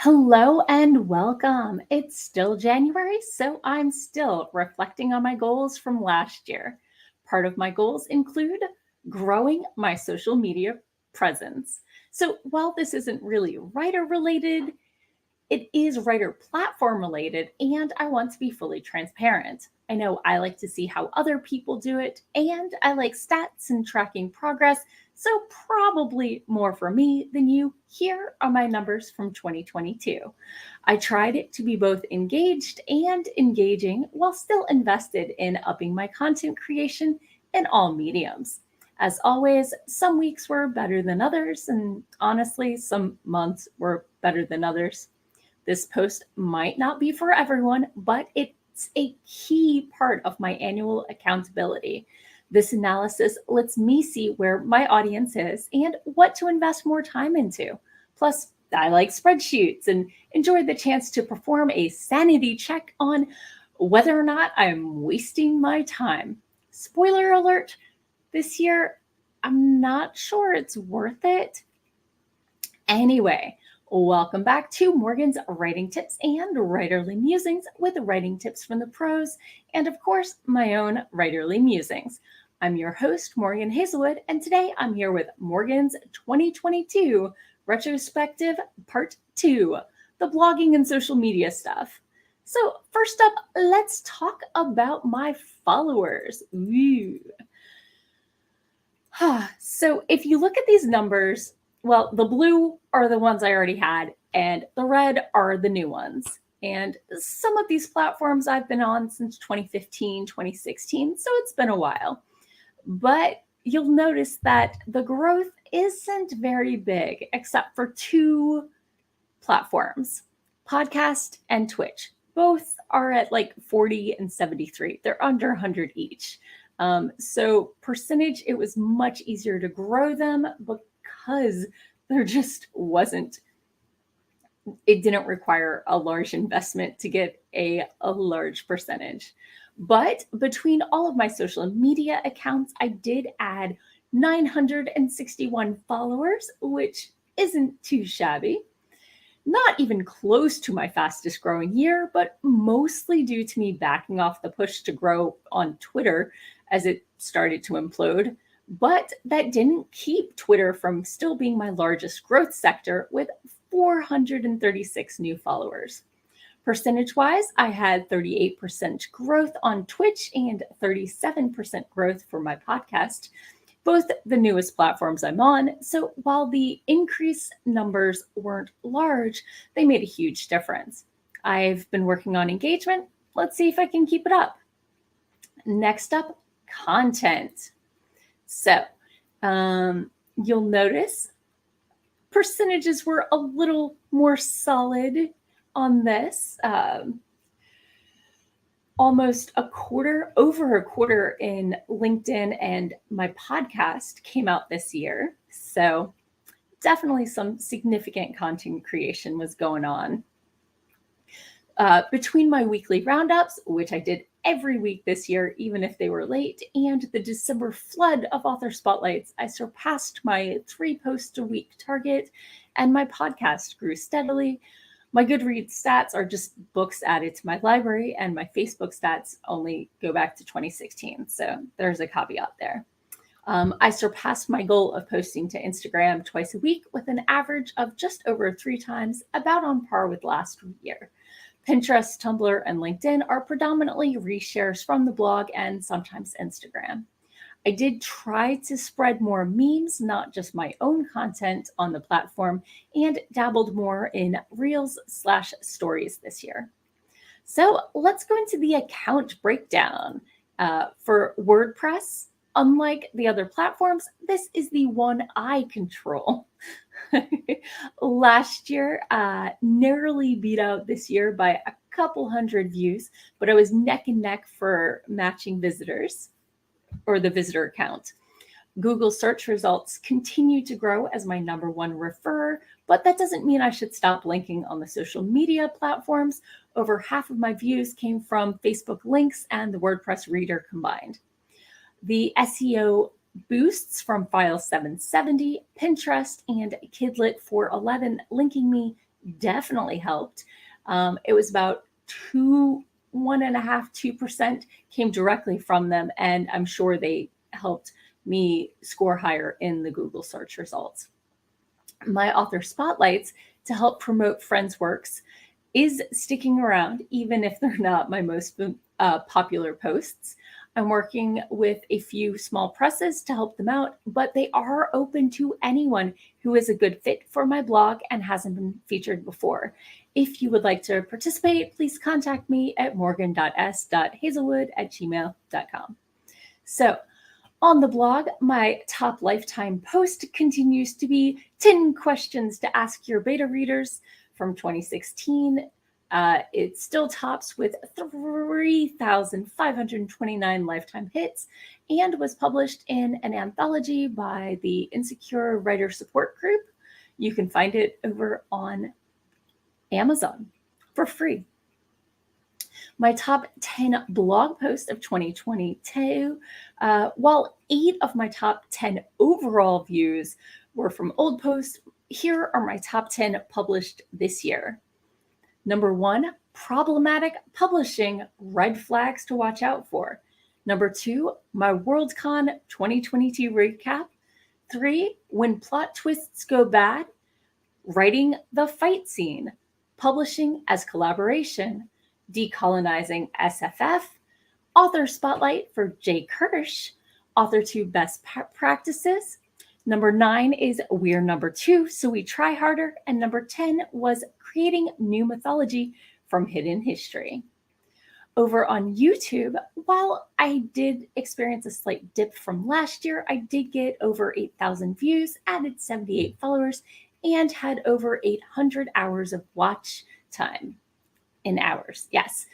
Hello and welcome. It's still January, so I'm still reflecting on my goals from last year. Part of my goals include growing my social media presence. So while this isn't really writer related, it is writer platform related, and I want to be fully transparent. I know I like to see how other people do it, and I like stats and tracking progress, so probably more for me than you. Here are my numbers from 2022. I tried it to be both engaged and engaging while still invested in upping my content creation in all mediums. As always, some weeks were better than others, and honestly, some months were better than others. This post might not be for everyone, but it's a key part of my annual accountability. This analysis lets me see where my audience is and what to invest more time into. Plus, I like spreadsheets and enjoy the chance to perform a sanity check on whether or not I'm wasting my time. Spoiler alert, this year, I'm not sure it's worth it. Anyway, welcome back to Morgan's Writing Tips and Writerly Musings with writing tips from the pros, and of course, my own writerly musings. I'm your host, Morgan Hazelwood, and today I'm here with Morgan's 2022 Retrospective Part 2, the blogging and social media stuff. So, first up, let's talk about my followers. Ooh. So, if you look at these numbers, well, the blue are the ones I already had, and the red are the new ones. And some of these platforms I've been on since 2015, 2016, so it's been a while. But you'll notice that the growth isn't very big, except for two platforms, podcast and Twitch. Both are at like 40 and 73. They're under 100 each. So percentage, it was much easier to grow them because there just wasn't, it didn't require a large investment to get a large percentage. But between all of my social media accounts, I did add 961 followers, which isn't too shabby. Not even close to my fastest growing year, but mostly due to me backing off the push to grow on Twitter as it started to implode. But that didn't keep Twitter from still being my largest growth sector with 436 new followers. Percentage wise, I had 38% growth on Twitch and 37% growth for my podcast, both the newest platforms I'm on. So while the increase numbers weren't large, they made a huge difference. I've been working on engagement. Let's see if I can keep it up. Next up, content. So you'll notice percentages were a little more solid on this. Almost over a quarter in LinkedIn, and my podcast came out this year. So definitely some significant content creation was going on. Between my weekly roundups, which I did every week this year, even if they were late, and the December flood of author spotlights, I surpassed my 3 posts a week target, and my podcast grew steadily. My Goodreads stats are just books added to my library, and my Facebook stats only go back to 2016. So there's a caveat there. I surpassed my goal of posting to Instagram twice a week with an average of just over 3 times, about on par with last year. Pinterest, Tumblr, and LinkedIn are predominantly reshares from the blog and sometimes Instagram. I did try to spread more memes, not just my own content on the platform, and dabbled more in reels/stories this year. So let's go into the account breakdown. For WordPress, unlike the other platforms, this is the one I control. Last year, narrowly beat out this year by a couple hundred views, but I was neck and neck for matching visitors or the visitor count. Google search results continue to grow as my number one referrer, but that doesn't mean I should stop linking on the social media platforms. Over half of my views came from Facebook links and the WordPress reader combined. The SEO boosts from File 770, Pinterest, and Kidlit 411 linking me definitely helped. It was about 1.5–2% came directly from them, and I'm sure they helped me score higher in the Google search results. My author spotlights to help promote friends' works is sticking around, even if they're not my most popular posts. I'm working with a few small presses to help them out, but they are open to anyone who is a good fit for my blog and hasn't been featured before. If you would like to participate, please contact me at morgan.s.hazelwood@gmail.com. So, on the blog, my top lifetime post continues to be 10 questions to ask your beta readers from 2016. It still tops with 3,529 lifetime hits and was published in an anthology by the Insecure Writer Support Group. You can find it over on Amazon for free. My top 10 blog posts of 2022, while 8 of my top 10 overall views were from old posts, here are my top 10 published this year. Number 1, problematic publishing, red flags to watch out for. Number 2, my Worldcon 2022 recap. 3, when plot twists go bad, writing the fight scene, publishing as collaboration, decolonizing SFF, author spotlight for Jay Kirsch, author 2 best practices. Number 9 is We're Number 2, so we try harder. And number 10 was creating new mythology from hidden history. Over on YouTube, while I did experience a slight dip from last year, I did get over 8,000 views, added 78 followers, and had over 800 hours of watch time. In hours, yes.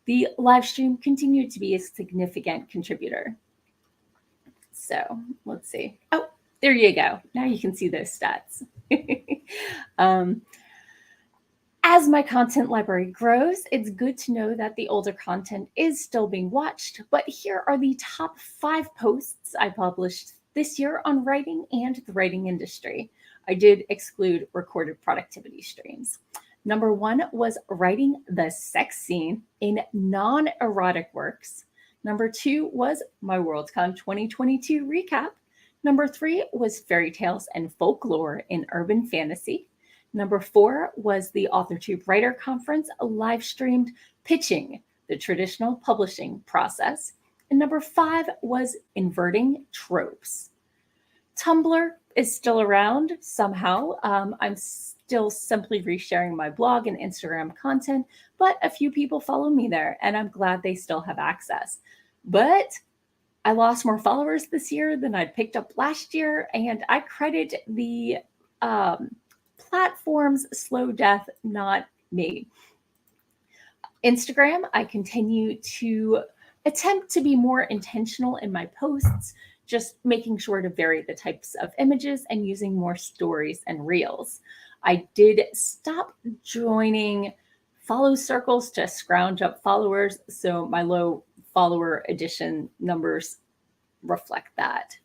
The live stream continued to be a significant contributor. So let's see. Oh, there you go. Now you can see those stats. As my content library grows, it's good to know that the older content is still being watched, but here are the top 5 posts I published this year on writing and the writing industry. I did exclude recorded productivity streams. Number 1 was writing the sex scene in non-erotic works. Number 2 was my Worldcon 2022 recap. Number 3 was fairy tales and folklore in urban fantasy. Number 4 was the AuthorTube Writer Conference live streamed pitching the traditional publishing process. And number 5 was inverting tropes. Tumblr is still around somehow. I'm still simply resharing my blog and Instagram content, but a few people follow me there, and I'm glad they still have access. But I lost more followers this year than I'd picked up last year, and I credit the platform's slow death, not me. Instagram, I continue to attempt to be more intentional in my posts, just making sure to vary the types of images and using more stories and reels. I did stop joining follow circles to scrounge up followers, so my low follower addition numbers reflect that.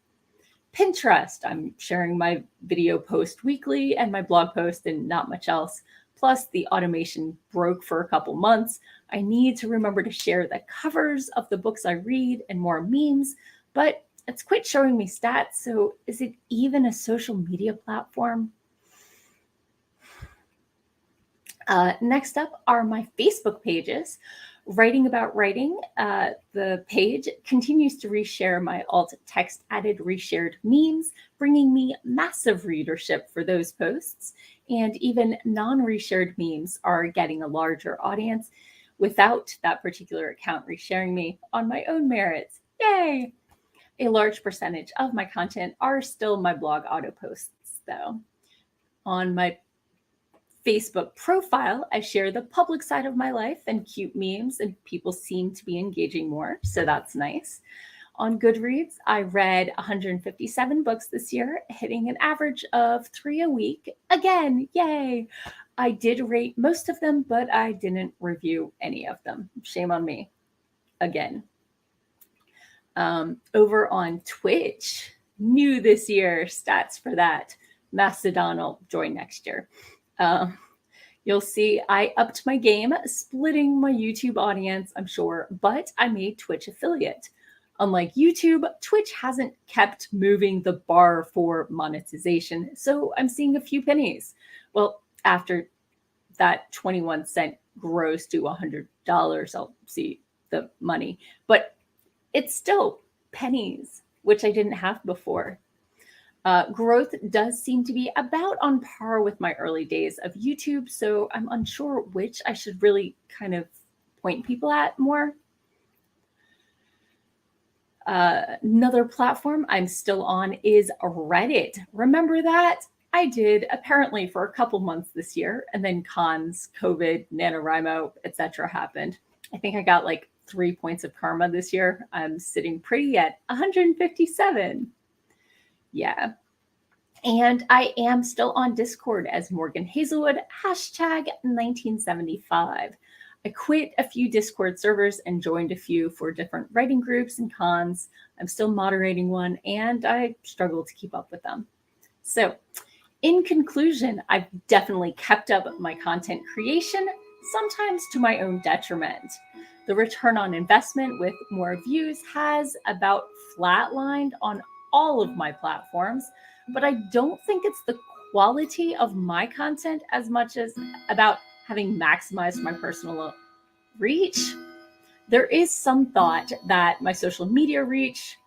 Pinterest, I'm sharing my video post weekly and my blog post and not much else. Plus, the automation broke for a couple months. I need to remember to share the covers of the books I read and more memes, but it's quit showing me stats, so is it even a social media platform? Next up are my Facebook pages. Writing About Writing, the page continues to reshare my alt text added reshared memes, bringing me massive readership for those posts. And even non-reshared memes are getting a larger audience without that particular account resharing me on my own merits. Yay! A large percentage of my content are still my blog auto posts, though. On my Facebook profile, I share the public side of my life and cute memes, and people seem to be engaging more, so that's nice. On Goodreads, I read 157 books this year, hitting an average of 3 a week. Again, yay! I did rate most of them, but I didn't review any of them. Shame on me. Again. Over on Twitch, new this year, stats for that. Mastodon will join next year. You'll see I upped my game, splitting my YouTube audience, I'm sure, but I made Twitch affiliate. Unlike YouTube, Twitch hasn't kept moving the bar for monetization, so I'm seeing a few pennies. Well, after that 21-cent grows to $100, I'll see the money, but it's still pennies, which I didn't have before. Growth does seem to be about on par with my early days of YouTube, so I'm unsure which I should really kind of point people at more. Another platform I'm still on is Reddit. Remember that? I did apparently for a couple months this year, and then cons, COVID, NaNoWriMo, etc. happened. I think I got like 3 points of karma this year. I'm sitting pretty at 157. Yeah. And I am still on Discord as Morgan Hazelwood, hashtag 1975. I quit a few Discord servers and joined a few for different writing groups and cons. I'm still moderating one, and I struggle to keep up with them. So, in conclusion, I've definitely kept up my content creation, sometimes to my own detriment. The return on investment with more views has about flatlined on all of my platforms, but I don't think it's the quality of my content as much as about having maximized my personal reach. There is some thought that my social media reach,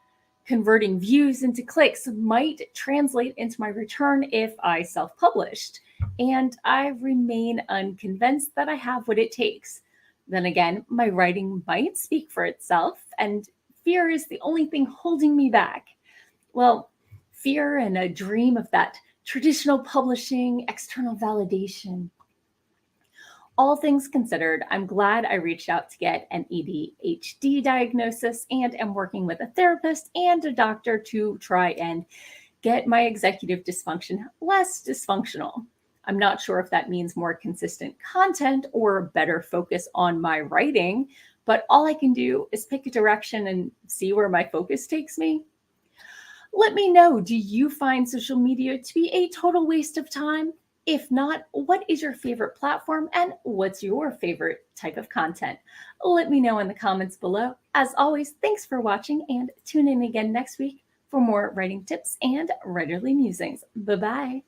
converting views into clicks, might translate into my return if I self-published, and I remain unconvinced that I have what it takes. Then again, my writing might speak for itself, and fear is the only thing holding me back. Well, fear and a dream of that traditional publishing, external validation. All things considered, I'm glad I reached out to get an ADHD diagnosis and am working with a therapist and a doctor to try and get my executive dysfunction less dysfunctional. I'm not sure if that means more consistent content or better focus on my writing, but all I can do is pick a direction and see where my focus takes me. Let me know, do you find social media to be a total waste of time? If not, what is your favorite platform and what's your favorite type of content? Let me know in the comments below. As always, thanks for watching and tune in again next week for more writing tips and writerly musings. Bye-bye.